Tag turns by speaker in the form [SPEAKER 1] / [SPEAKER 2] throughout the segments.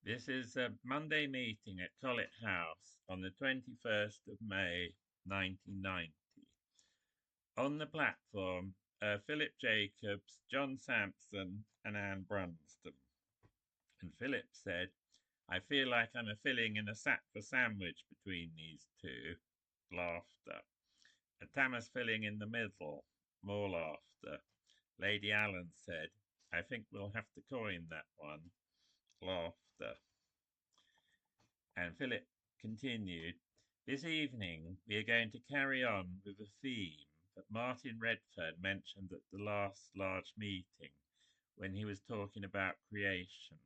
[SPEAKER 1] This is a Monday meeting at Colet House on the 21st of May 1990. On the platform are Philip Jacobs, John Sampson and Anne Brunston. And Philip said, "I feel like I'm a filling in a sack for sandwich between these two." Laughter. A Thomas filling in the middle. More laughter. Lady Allen said, "I think we'll have to coin that one." Laughter. And Philip continued, "This evening we are going to carry on with a theme that Martin Redfern mentioned at the last large meeting when he was talking about creation.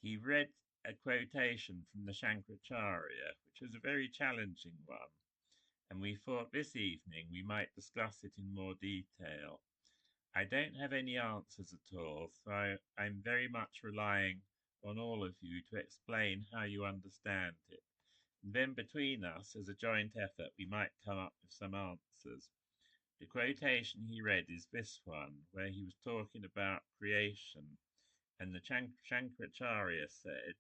[SPEAKER 1] He read a quotation from the Shankaracharya, which was a very challenging one, and we thought this evening we might discuss it in more detail. I don't have any answers at all, so I'm very much relying on all of you to explain how you understand it. And then between us, as a joint effort, we might come up with some answers. The quotation he read is this one, where he was talking about creation, and the Shankaracharya said,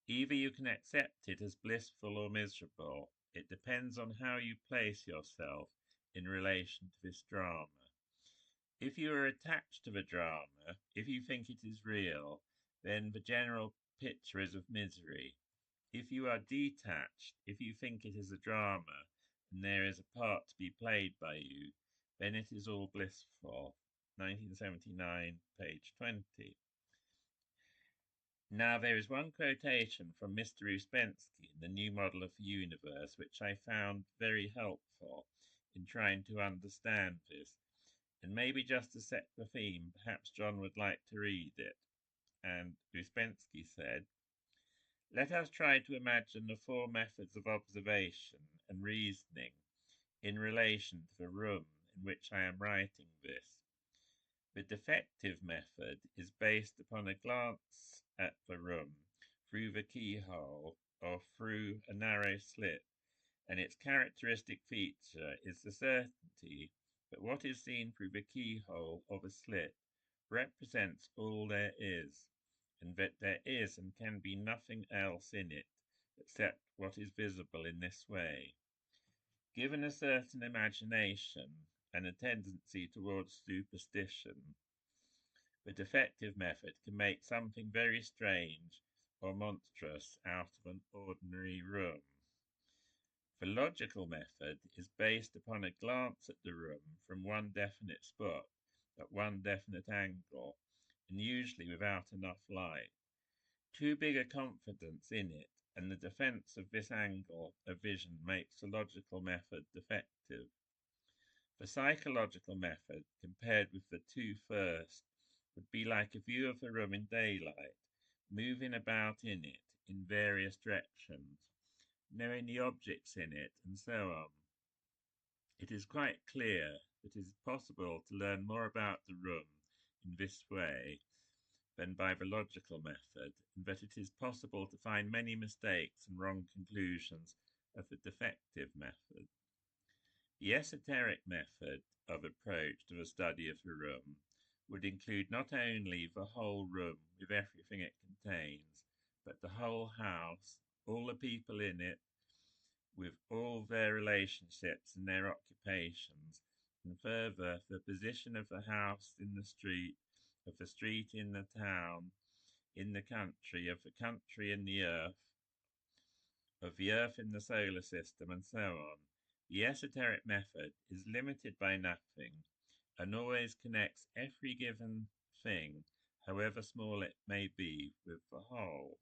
[SPEAKER 1] "Either you can accept it as blissful or miserable. It depends on how you place yourself in relation to this drama. If you are attached to the drama, if you think it is real, then the general picture is of misery. If you are detached, if you think it is a drama, and there is a part to be played by you, then it is all blissful." 1979, page 20. Now there is one quotation from Mr. Ouspensky in the New Model of the Universe which I found very helpful in trying to understand this. And maybe just to set the theme, perhaps John would like to read it. And Ouspensky said, "Let us try to imagine the four methods of observation and reasoning in relation to the room in which I am writing this. The defective method is based upon a glance at the room through the keyhole or through a narrow slit, and its characteristic feature is the certainty that what is seen through the keyhole of a slit represents all there is, and that there is and can be nothing else in it except what is visible in this way. Given a certain imagination and a tendency towards superstition, the defective method can make something very strange or monstrous out of an ordinary room. The logical method is based upon a glance at the room from one definite spot at one definite angle, and usually without enough light. Too big a confidence in it and the defense of this angle of vision makes the logical method defective. The psychological method, compared with the two first, would be like a view of the room in daylight, moving about in it in various directions, knowing the objects in it, and so on. It is quite clear that it is possible to learn more about the room in this way than by the logical method, and that it is possible to find many mistakes and wrong conclusions of the defective method. The esoteric method of approach to the study of the room would include not only the whole room with everything it contains, but the whole house, all the people in it, with all their relationships and their occupations, and further the position of the house in the street, of the street in the town, in the country, of the country in the earth, of the earth in the solar system, and so on. The esoteric method is limited by nothing, and always connects every given thing, however small it may be, with the whole."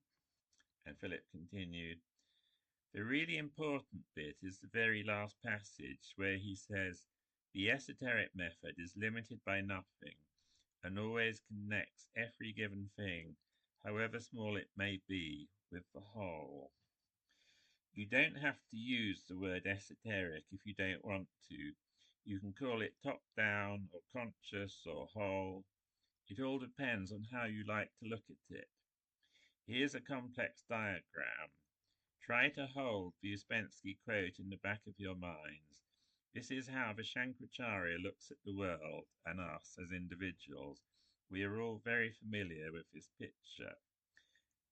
[SPEAKER 1] And Philip continued, "The really important bit is the very last passage where he says, 'The esoteric method is limited by nothing, and always connects every given thing, however small it may be, with the whole.' You don't have to use the word esoteric if you don't want to. You can call it top-down or conscious or whole. It all depends on how you like to look at it. Here's a complex diagram. Try to hold the Ouspensky quote in the back of your minds. This is how the Shankaracharya looks at the world and us as individuals. We are all very familiar with this picture.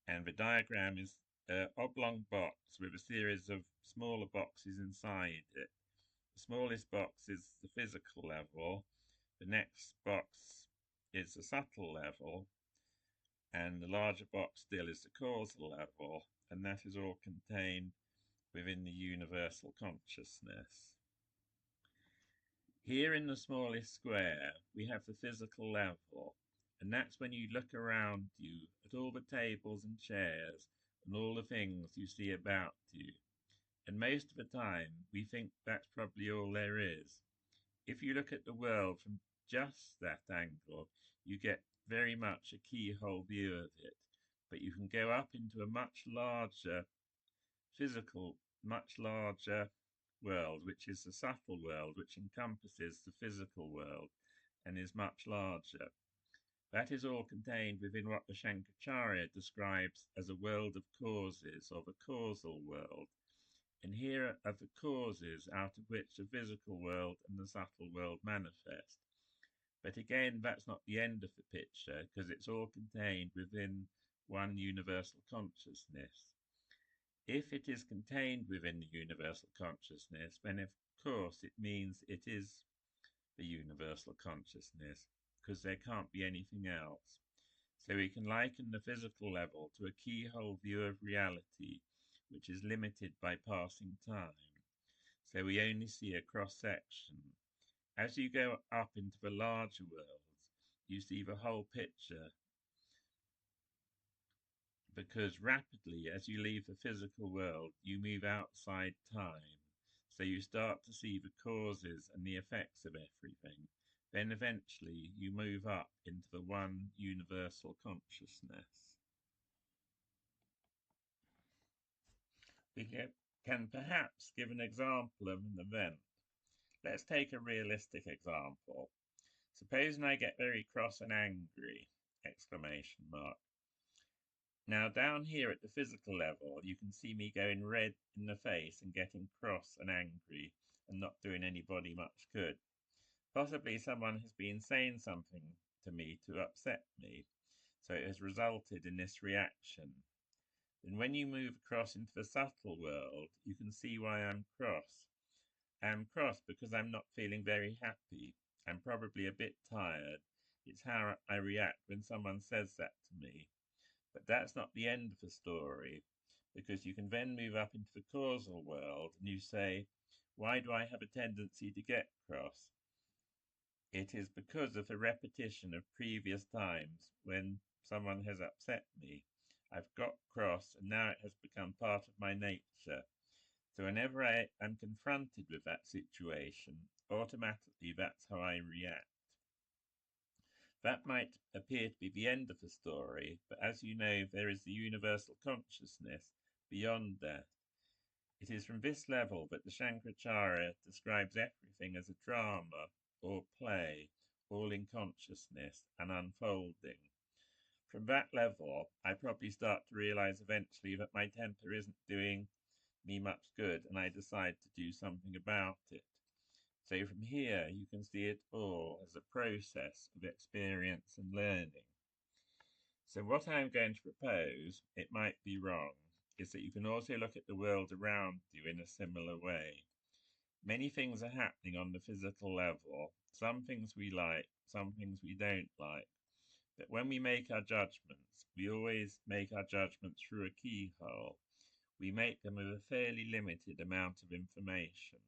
[SPEAKER 1] And the diagram is an oblong box with a series of smaller boxes inside it. The smallest box is the physical level, the next box is the subtle level, and the larger box still is the causal level, and that is all contained within the universal consciousness. Here in the smallest square, we have the physical level, and that's when you look around you at all the tables and chairs and all the things you see about you. And most of the time, we think that's probably all there is. If you look at the world from just that angle, you get very much a keyhole view of it. But you can go up into a much larger physical, much larger world, which is the subtle world, which encompasses the physical world and is much larger. That is all contained within what the Shankaracharya describes as a world of causes, or the causal world. And here are the causes out of which the physical world and the subtle world manifest. But again, that's not the end of the picture, because it's all contained within one universal consciousness. If it is contained within the universal consciousness, then of course it means it is the universal consciousness, because there can't be anything else. So we can liken the physical level to a keyhole view of reality, which is limited by passing time. So we only see a cross section. As you go up into the larger worlds, you see the whole picture, because rapidly as you leave the physical world, you move outside time. So you start to see the causes and the effects of everything. Then eventually you move up into the one universal consciousness. We can perhaps give an example of an event. Let's take a realistic example. Supposing I get very cross and angry! Exclamation mark. Now down here at the physical level, you can see me going red in the face and getting cross and angry and not doing anybody much good. Possibly someone has been saying something to me to upset me, so it has resulted in this reaction. Then when you move across into the subtle world, you can see why I'm cross. I'm cross because I'm not feeling very happy. I'm probably a bit tired. It's how I react when someone says that to me. But that's not the end of the story, because you can then move up into the causal world and you say, why do I have a tendency to get cross? It is because of the repetition of previous times when someone has upset me. I've got cross and now it has become part of my nature. So whenever I am confronted with that situation, automatically that's how I react. That might appear to be the end of the story, but as you know, there is the universal consciousness beyond that. It is from this level that the Shankaracharya describes everything as a drama or play, all in consciousness and unfolding. From that level, I probably start to realize eventually that my temper isn't doing me much good, and I decide to do something about it. So from here, you can see it all as a process of experience and learning. So what I'm going to propose, it might be wrong, is that you can also look at the world around you in a similar way. Many things are happening on the physical level. Some things we like, some things we don't like. But when we make our judgments, we always make our judgments through a keyhole. We make them with a fairly limited amount of information,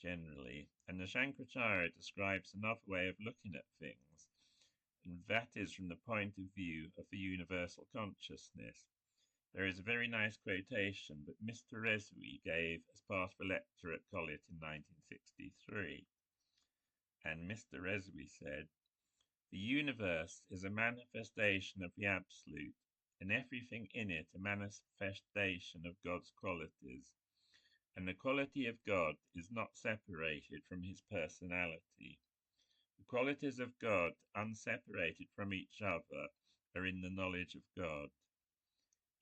[SPEAKER 1] generally. And the Shankaracharya describes another way of looking at things, and that is from the point of view of the universal consciousness. There is a very nice quotation that Mr. Rezui gave as part of a lecture at Colet in 1963. And Mr. Rezui said, "The universe is a manifestation of the Absolute, and everything in it a manifestation of God's qualities. And the quality of God is not separated from his personality. The qualities of God, unseparated from each other, are in the knowledge of God.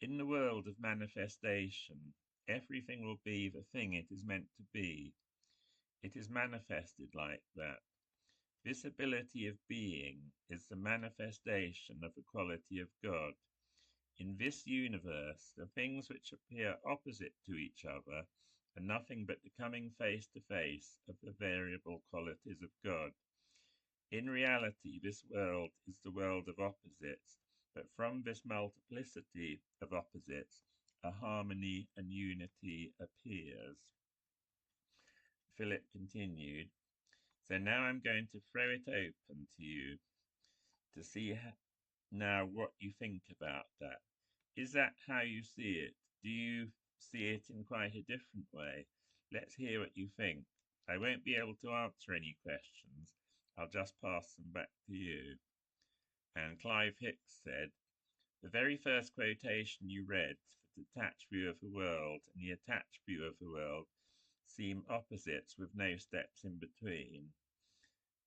[SPEAKER 1] In the world of manifestation, everything will be the thing it is meant to be. It is manifested like that. This ability of being is the manifestation of the quality of God. In this universe, the things which appear opposite to each other are nothing but the coming face to face of the variable qualities of God. In reality, this world is the world of opposites, but from this multiplicity of opposites, a harmony and unity appears. Philip continued, so now I'm going to throw it open to you to see now what you think about that. Is that how you see it? Do you see it in quite a different way? Let's hear what you think. I won't be able to answer any questions. I'll just pass them back to you. And Clive Hicks said, the very first quotation you read, the detached view of the world and the attached view of the world, seem opposites with no steps in between.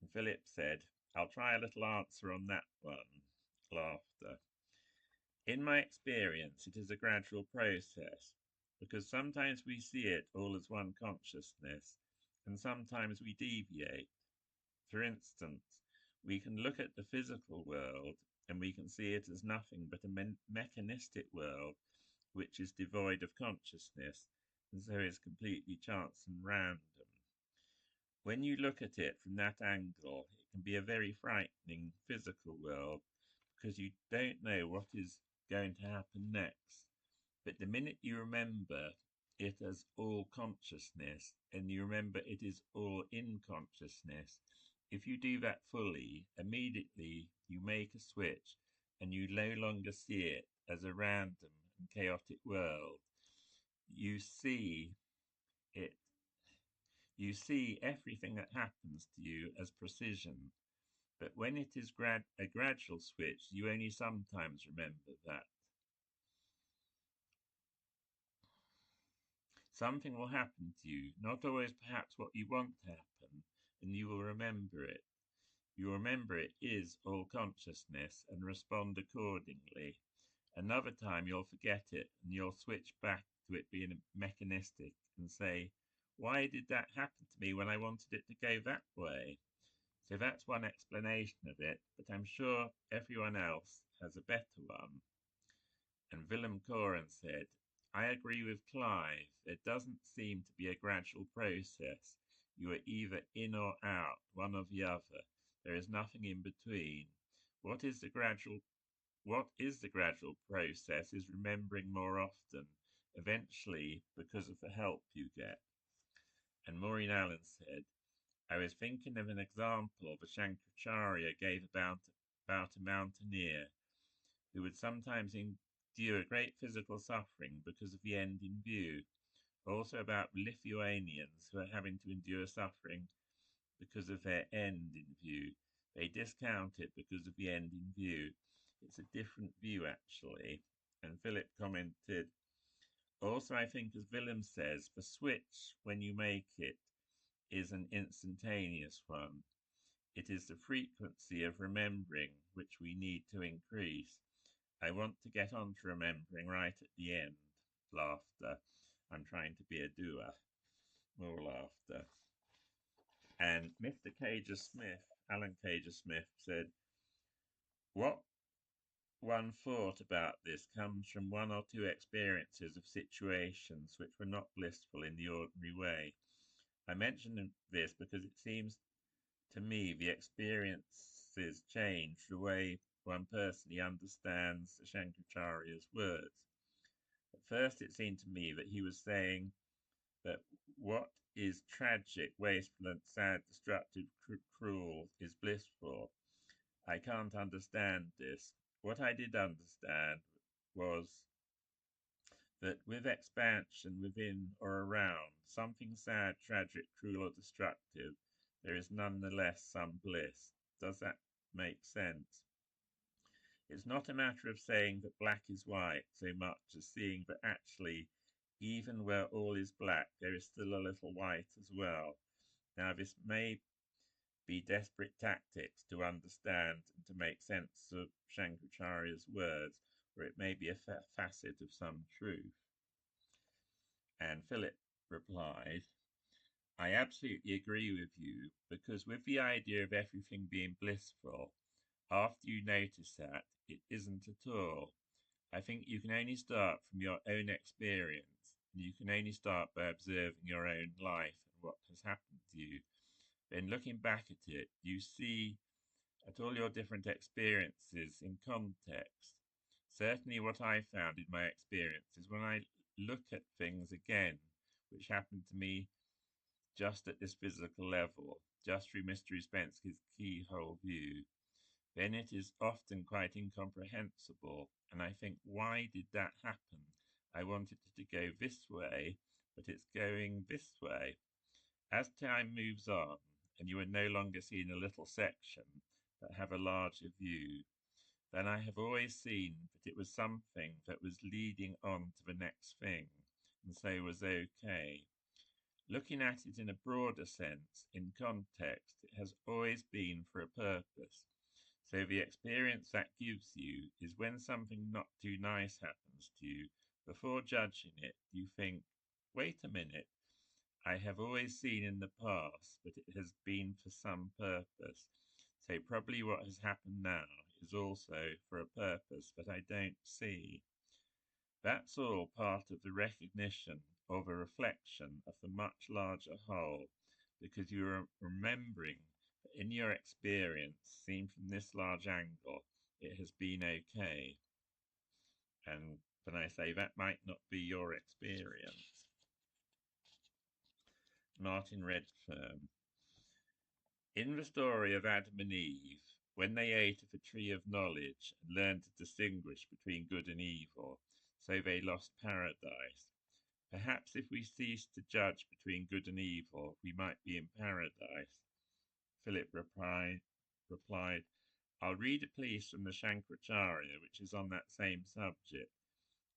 [SPEAKER 1] And Philip said, I'll try a little answer on that one. Laughter. In my experience, it is a gradual process, because sometimes we see it all as one consciousness, and sometimes we deviate. For instance, we can look at the physical world and we can see it as nothing but a mechanistic world which is devoid of consciousness and so is completely chance and random. When you look at it from that angle, it can be a very frightening physical world because you don't know what is going to happen next. But the minute you remember it as all consciousness and you remember it is all in consciousness, if you do that fully, immediately you make a switch and you no longer see it as a random and chaotic world. You see it. You see everything that happens to you as precision. But when it is a gradual switch, you only sometimes remember that. Something will happen to you, not always perhaps what you want to happen, and you will remember it. You remember it is all consciousness and respond accordingly. Another time you'll forget it and you'll switch back to it being mechanistic and say, why did that happen to me when I wanted it to go that way? So that's one explanation of it, but I'm sure everyone else has a better one. And Willem Koren said, I agree with Clive. There doesn't seem to be a gradual process. You are either in or out, one or the other. There is nothing in between. What is the gradual process is remembering more often, eventually because of the help you get. And Maureen Allen said, I was thinking of an example the Shankaracharya gave about a mountaineer who would sometimes endure great physical suffering because of the end in view. Also about Lithuanians who are having to endure suffering because of their end in view. They discount it because of the end in view. It's a different view, actually. And Philip commented, also, I think, as Willem says, the switch, when you make it, is an instantaneous one. It is the frequency of remembering which we need to increase. I want to get on to remembering right at the end. Laughter. I'm trying to be a doer. More laughter. And Mr. Cager Smith, Alan Cager Smith, said, what one thought about this comes from one or two experiences of situations which were not blissful in the ordinary way. I mention this because it seems to me the experiences change the way one personally understands the Shankaracharya's words. At first it seemed to me that he was saying that what is tragic, wasteful and sad, destructive, cruel is blissful. I can't understand this. What I did understand was that with expansion within or around something sad, tragic, cruel, or destructive, there is nonetheless some bliss. Does that make sense? It's not a matter of saying that black is white so much as seeing that actually, even where all is black, there is still a little white as well. Now, this may be desperate tactics to understand and to make sense of Shankaracharya's words, or it may be a facet of some truth. And Philip replied, I absolutely agree with you, because with the idea of everything being blissful, after you notice that, it isn't at all. I think you can only start from your own experience. You can only start by observing your own life and what has happened to you. Then looking back at it, you see at all your different experiences in context. Certainly, what I found in my experience is when I look at things again, which happened to me just at this physical level, just through Mr. Ouspensky's keyhole view, then it is often quite incomprehensible. And I think, why did that happen? I wanted it to go this way, but it's going this way. As time moves on, and you are no longer seeing a little section, but have a larger view, then I have always seen that it was something that was leading on to the next thing, and so was okay. Looking at it in a broader sense, in context, it has always been for a purpose. So the experience that gives you is when something not too nice happens to you, before judging it, you think, wait a minute, I have always seen in the past that it has been for some purpose. So probably what has happened now is also for a purpose that I don't see. That's all part of the recognition of a reflection of the much larger whole, because you are remembering that in your experience, seen from this large angle, it has been okay. And when I say that might not be your experience. Martin Redfern. In the story of Adam and Eve, when they ate of the tree of knowledge and learned to distinguish between good and evil, so they lost paradise. Perhaps if we ceased to judge between good and evil, we might be in paradise. Philip replied, I'll read a piece from the Shankaracharya, which is on that same subject.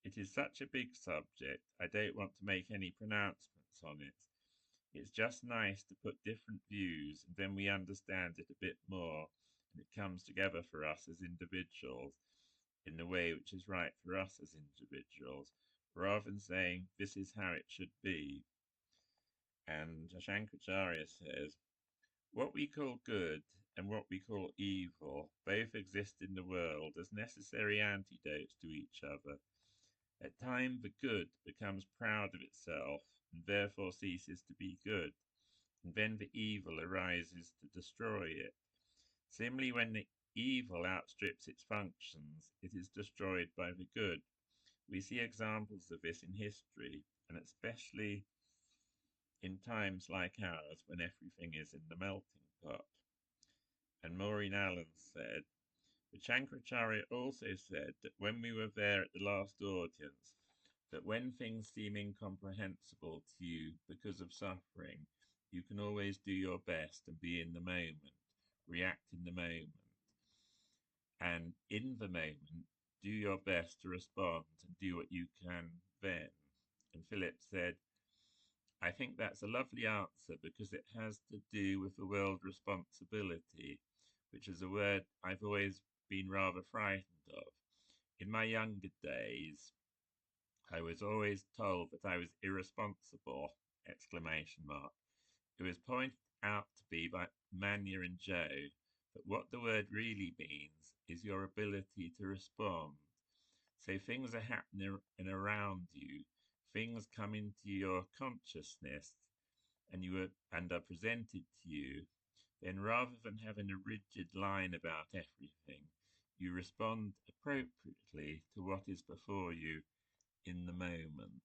[SPEAKER 1] It is such a big subject, I don't want to make any pronouncements on it. It's just nice to put different views, and then we understand it a bit more, and it comes together for us as individuals in the way which is right for us as individuals, rather than saying this is how it should be. And Shankaracharya says, what we call good and what we call evil both exist in the world as necessary antidotes to each other. At times the good becomes proud of itself and therefore ceases to be good, and then the evil arises to destroy it. Similarly, when the evil outstrips its functions, it is destroyed by the good. We see examples of this in history, and especially in times like ours when everything is in the melting pot. And Maureen Allen said, but Shankaracharya also said that when we were there at the last audience, that when things seem incomprehensible to you because of suffering, you can always do your best and be in the moment, react in the moment, and in the moment, do your best to respond and do what you can then. And Philip said, I think that's a lovely answer because it has to do with the word responsibility, which is a word I've always been rather frightened of. In my younger days, I was always told that I was irresponsible! Exclamation mark. It was pointed out to me by Manya and Joe that what the word really means is your ability to respond. So things are happening around you, things come into your consciousness and are presented to you, then rather than having a rigid line about everything, you respond appropriately to what is before you in the moment.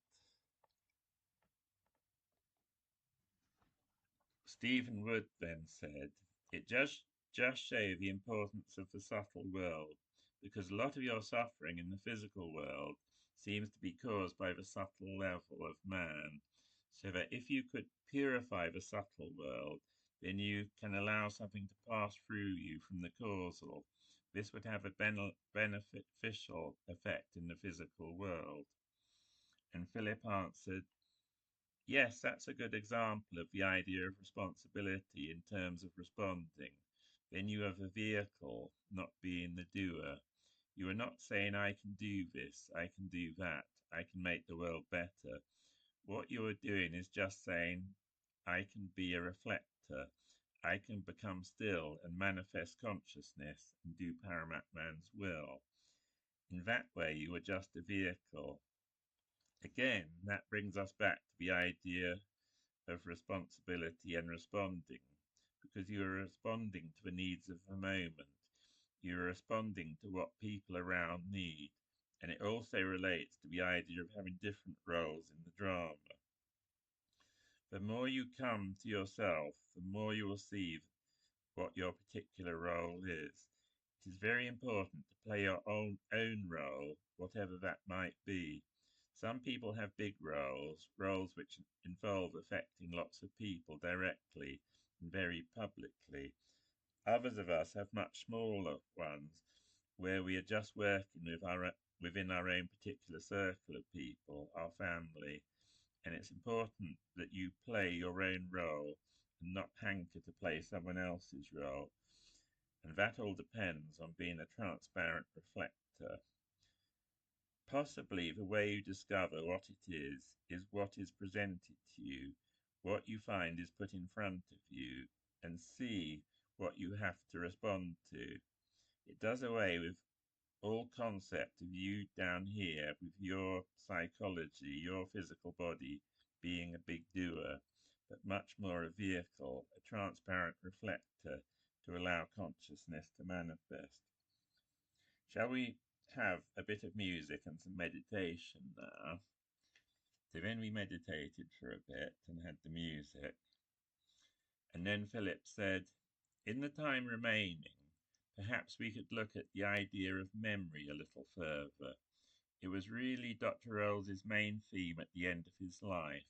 [SPEAKER 1] Stephen Wood then said, it just show the importance of the subtle world, because a lot of your suffering in the physical world seems to be caused by the subtle level of man, so that if you could purify the subtle world, then you can allow something to pass through you from the causal. This would have a beneficial effect in the physical world. And Philip answered, yes, that's a good example of the idea of responsibility in terms of responding. Then you have a vehicle, not being the doer. You are not saying, I can do this, I can do that, I can make the world better. What you are doing is just saying, I can be a reflector, I can become still and manifest consciousness and do Paramount Man's will. In that way, you are just a vehicle. Again, that brings us back to the idea of responsibility and responding, because you are responding to the needs of the moment. You are responding to what people around need. And it also relates to the idea of having different roles in the drama. The more you come to yourself, the more you will see what your particular role is. It is very important to play your own role, whatever that might be. Some people have big roles, roles which involve affecting lots of people directly and very publicly. Others of us have much smaller ones where we are just working within our own particular circle of people, our family, and it's important that you play your own role and not hanker to play someone else's role. And that all depends on being a transparent reflector. Possibly the way you discover what it is what is presented to you, what you find is put in front of you, and see what you have to respond to. It does away with all concept of you down here with your psychology, your physical body being a big doer, but much more a vehicle, a transparent reflector to allow consciousness to manifest. Shall we have a bit of music and some meditation now? So then we meditated for a bit and had the music. And then Philip said, in the time remaining, perhaps we could look at the idea of memory a little further. It was really Dr. Rolls' main theme at the end of his life,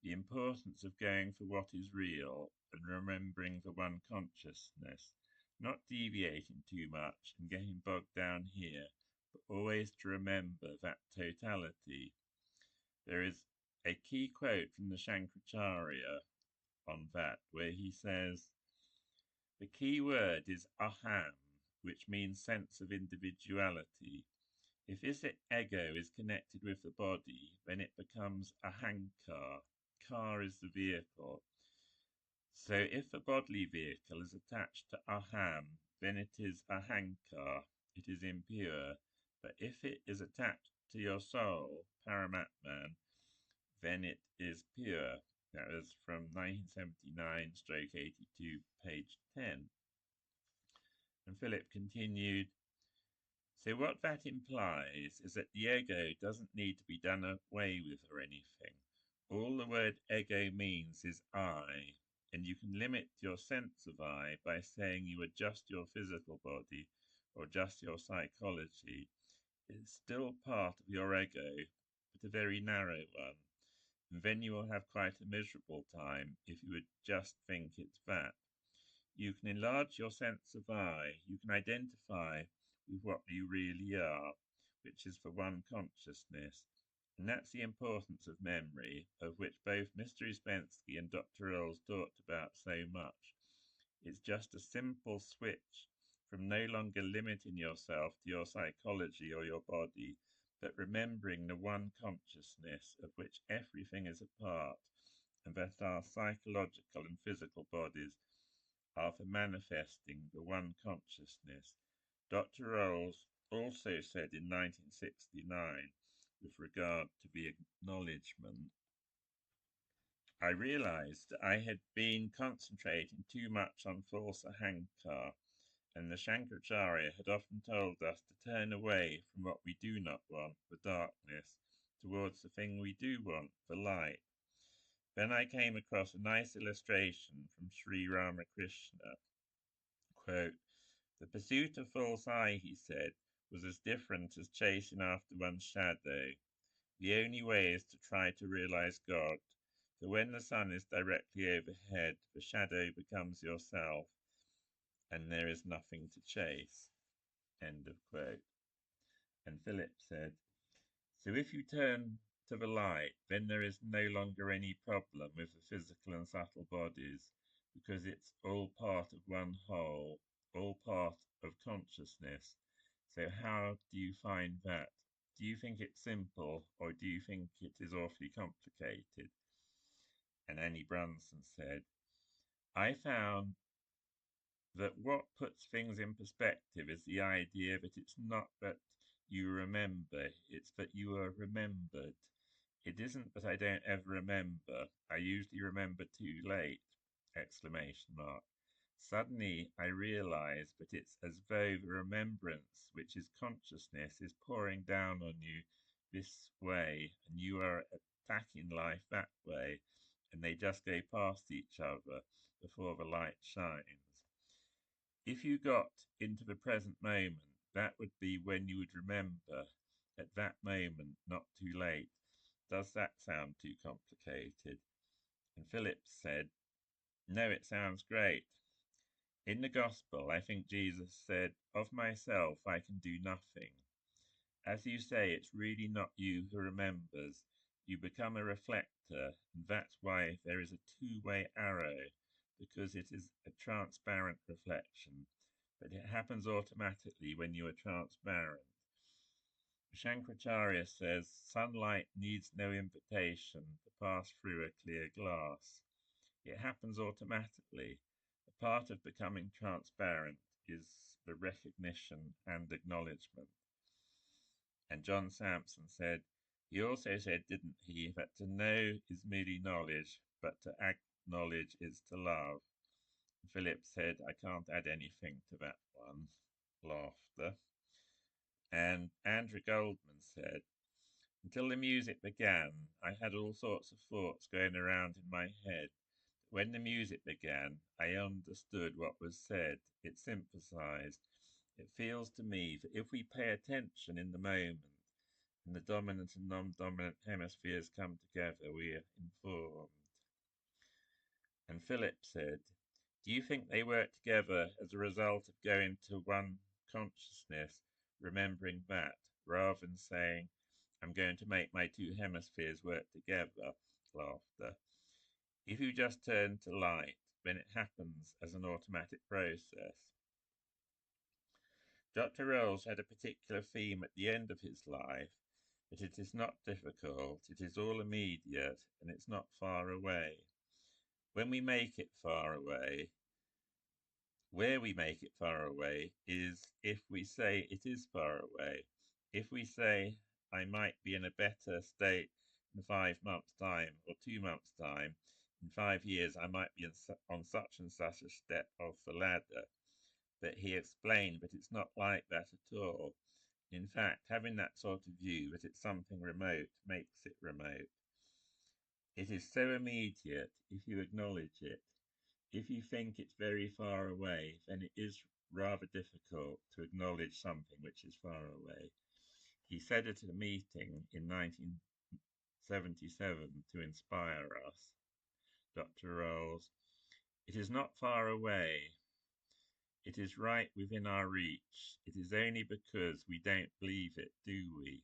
[SPEAKER 1] the importance of going for what is real and remembering the one consciousness, not deviating too much and getting bogged down here, but always to remember that totality. There is a key quote from the Shankaracharya on that, where he says, the key word is aham, which means sense of individuality. If this ego is connected with the body, then it becomes ahankar. Kar is the vehicle. So if a bodily vehicle is attached to aham, then it is ahankar, it is impure. But if it is attached to your soul, paramatman, then it is pure. That was from 1979/82, page 10. And Philip continued, so what that implies is that the ego doesn't need to be done away with or anything. All the word ego means is I, and you can limit your sense of I by saying you are just your physical body or just your psychology. It's still part of your ego, but a very narrow one. And then you will have quite a miserable time if you would just think it's that. You can enlarge your sense of I, you can identify with what you really are, which is for one consciousness. And that's the importance of memory, of which both Mr. Uspensky and Dr. Earls talked about so much. It's just a simple switch from no longer limiting yourself to your psychology or your body, but remembering the one consciousness of which everything is a part, and that our psychological and physical bodies are for manifesting the one consciousness. Dr. Rolls also said in 1969, with regard to the acknowledgement, I realized that I had been concentrating too much on false ahankar, and the Shankaracharya had often told us to turn away from what we do not want, the darkness, towards the thing we do want, the light. Then I came across a nice illustration from Sri Ramakrishna. Quote, the pursuit of false I, he said, was as different as chasing after one's shadow. The only way is to try to realize God, for when the sun is directly overhead, the shadow becomes yourself, and there is nothing to chase. End of quote. And Philip said, so if you turn to the light, then there is no longer any problem with the physical and subtle bodies, because it's all part of one whole, all part of consciousness. So how do you find that? Do you think it's simple, or do you think it is awfully complicated? And Annie Brunson said, I found that what puts things in perspective is the idea that it's not that you remember, it's that you are remembered. It isn't that I don't ever remember. I usually remember too late! Exclamation mark. Suddenly I realize that it's as though the remembrance, which is consciousness, is pouring down on you this way, and you are attacking life that way, and they just go past each other before the light shines. If you got into the present moment, that would be when you would remember at that moment, not too late. Does that sound too complicated? And Philip said, No, it sounds great. In the Gospel, I think Jesus said, Of myself I can do nothing. As you say, it's really not you who remembers. You become a reflector, and that's why there is a two-way arrow, because it is a transparent reflection, but it happens automatically when you are transparent. Shankaracharya says sunlight needs no invitation to pass through a clear glass. It happens automatically. A part of becoming transparent is the recognition and acknowledgement. And John Sampson said, he also said, didn't he, that to know is merely knowledge, but to acknowledge is to love. Philip said, I can't add anything to that one. Laughter. And Andrew Goldman said, until the music began, I had all sorts of thoughts going around in my head. When the music began, I understood what was said. It sympathized. It feels to me that if we pay attention in the moment, and the dominant and non-dominant hemispheres come together, we are informed. And Philip said, do you think they work together as a result of going to one consciousness, remembering that, rather than saying, I'm going to make my two hemispheres work together? Laughter. If you just turn to light, then it happens as an automatic process. Dr. Rolls had a particular theme at the end of his life, that it is not difficult, it is all immediate, and it's not far away. When we make it far away, where we make it far away is if we say it is far away. If we say, I might be in a better state in 5 months' time or 2 months' time, in 5 years I might be on such and such a step of the ladder. But he explained that it's not like that at all. In fact, having that sort of view that it's something remote makes it remote. It is so immediate if you acknowledge it. If you think it's very far away, then it is rather difficult to acknowledge something which is far away. He said at a meeting in 1977 to inspire us, Dr. Rolls, it is not far away. It is right within our reach. It is only because we don't believe it, do we?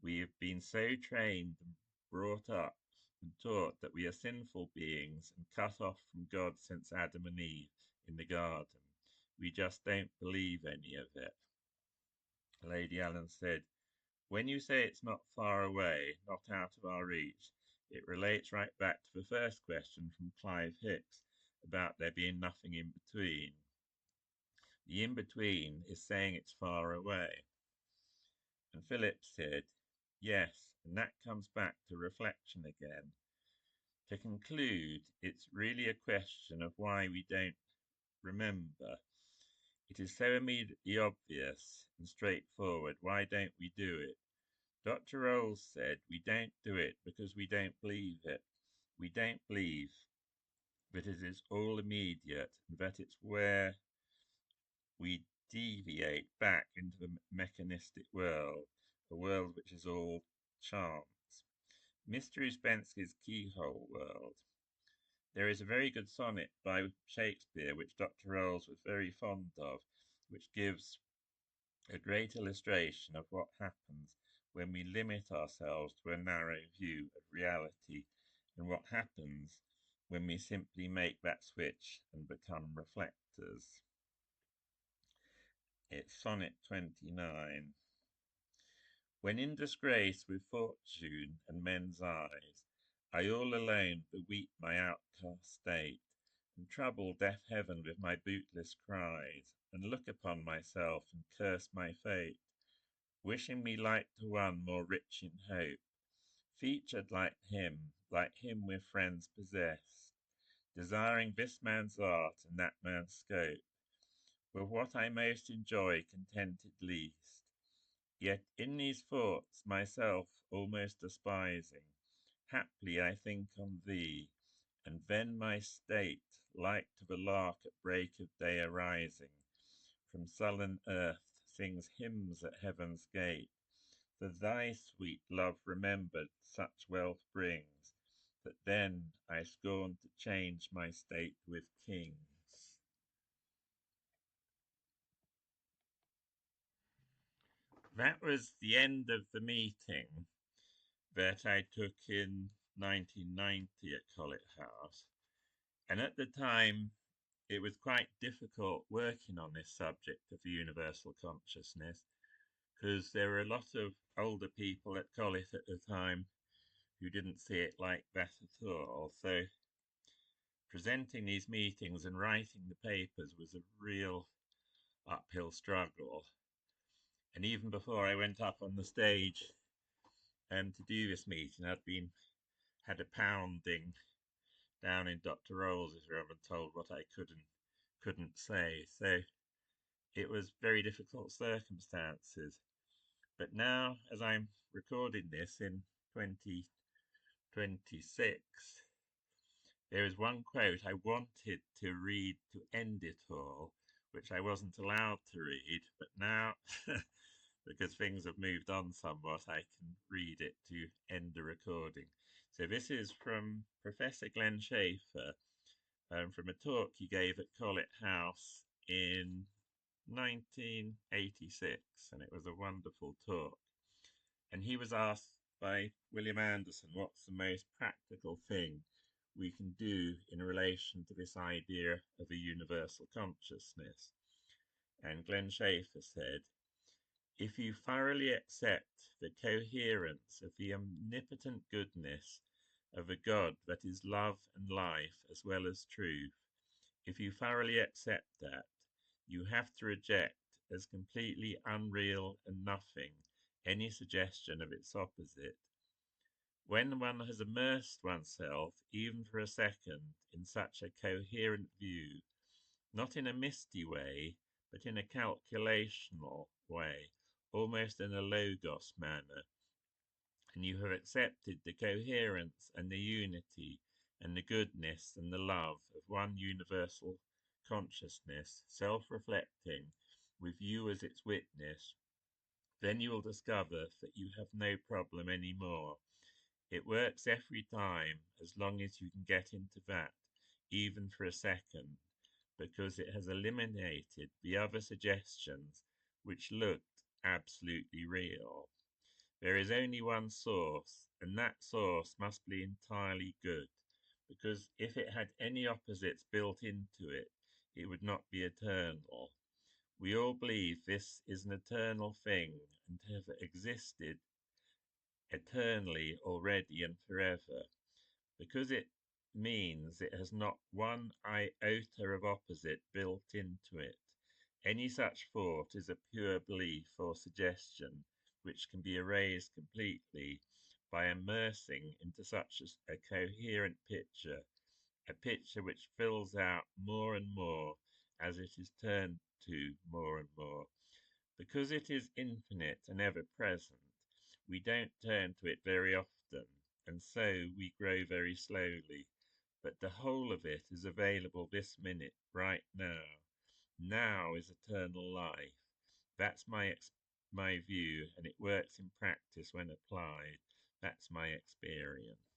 [SPEAKER 1] We have been so trained and brought up and taught that we are sinful beings and cut off from God since Adam and Eve in the garden. We just don't believe any of it. Lady Allen said, when you say it's not far away, not out of our reach, it relates right back to the first question from Clive Hicks about there being nothing in between. The in-between is saying it's far away. And Philip said, yes, and that comes back to reflection again. To conclude, it's really a question of why we don't remember. It is so immediately obvious and straightforward. Why don't we do it? Dr. Rolls said we don't do it because we don't believe it. We don't believe that it is all immediate and that it's where we deviate back into the mechanistic world, a world which is all chance. Mr. Ouspensky's Keyhole World. There is a very good sonnet by Shakespeare, which Dr. Rolls was very fond of, which gives a great illustration of what happens when we limit ourselves to a narrow view of reality, and what happens when we simply make that switch and become reflectors. It's sonnet 29. When in disgrace with fortune and men's eyes, I all alone beweep my outcast state, and trouble deaf heaven with my bootless cries, and look upon myself and curse my fate. wishing me like to one more rich in hope, featured like him with friends possessed, desiring this man's art and that man's scope, with what I most enjoy contented least. Yet in these thoughts myself almost despising, haply I think on thee, and then my state, like to the lark at break of day arising, from sullen earth sings hymns at heaven's gate, for thy sweet love remembered such wealth brings, that then I scorn to change my state with kings. That was the end of the meeting that I took in 1990 at Colet House. And at the time, it was quite difficult working on this subject of the universal consciousness because there were a lot of older people at Colet at the time who didn't see it like that at all. So presenting these meetings and writing the papers was a real uphill struggle. And even before I went up on the stage to do this meeting, had a pounding down in Dr. Rolls's room and told what I couldn't say. So it was very difficult circumstances. But now, as I'm recording this in 2026, there is one quote I wanted to read to end it all, which I wasn't allowed to read, but now, because things have moved on somewhat, I can read it to end the recording. So this is from Professor Glenn Schaefer, from a talk he gave at Colet House in 1986, and it was a wonderful talk. And he was asked by William Anderson, what's the most practical thing we can do in relation to this idea of a universal consciousness? And Glenn Schaefer said, if you thoroughly accept the coherence of the omnipotent goodness of a God that is love and life as well as truth, if you thoroughly accept that, you have to reject as completely unreal and nothing any suggestion of its opposite. When one has immersed oneself, even for a second, in such a coherent view, not in a misty way, but in a calculational way, almost in a logos manner, and you have accepted the coherence and the unity and the goodness and the love of one universal consciousness, self-reflecting, with you as its witness, then you will discover that you have no problem anymore. It works every time as long as you can get into that, even for a second, because it has eliminated the other suggestions which looked absolutely real. There is only one source, and that source must be entirely good, because if it had any opposites built into it, it would not be eternal. We all believe this is an eternal thing and have existed eternally already and forever, because it means it has not one iota of opposite built into it. Any such thought is a pure belief or suggestion which can be erased completely by immersing into such a coherent picture, a picture which fills out more and more as it is turned to more and more. Because it is infinite and ever present, we don't turn to it very often, and so we grow very slowly. But the whole of it is available this minute, right now. Now is eternal life. That's my view, and it works in practice when applied. That's my experience.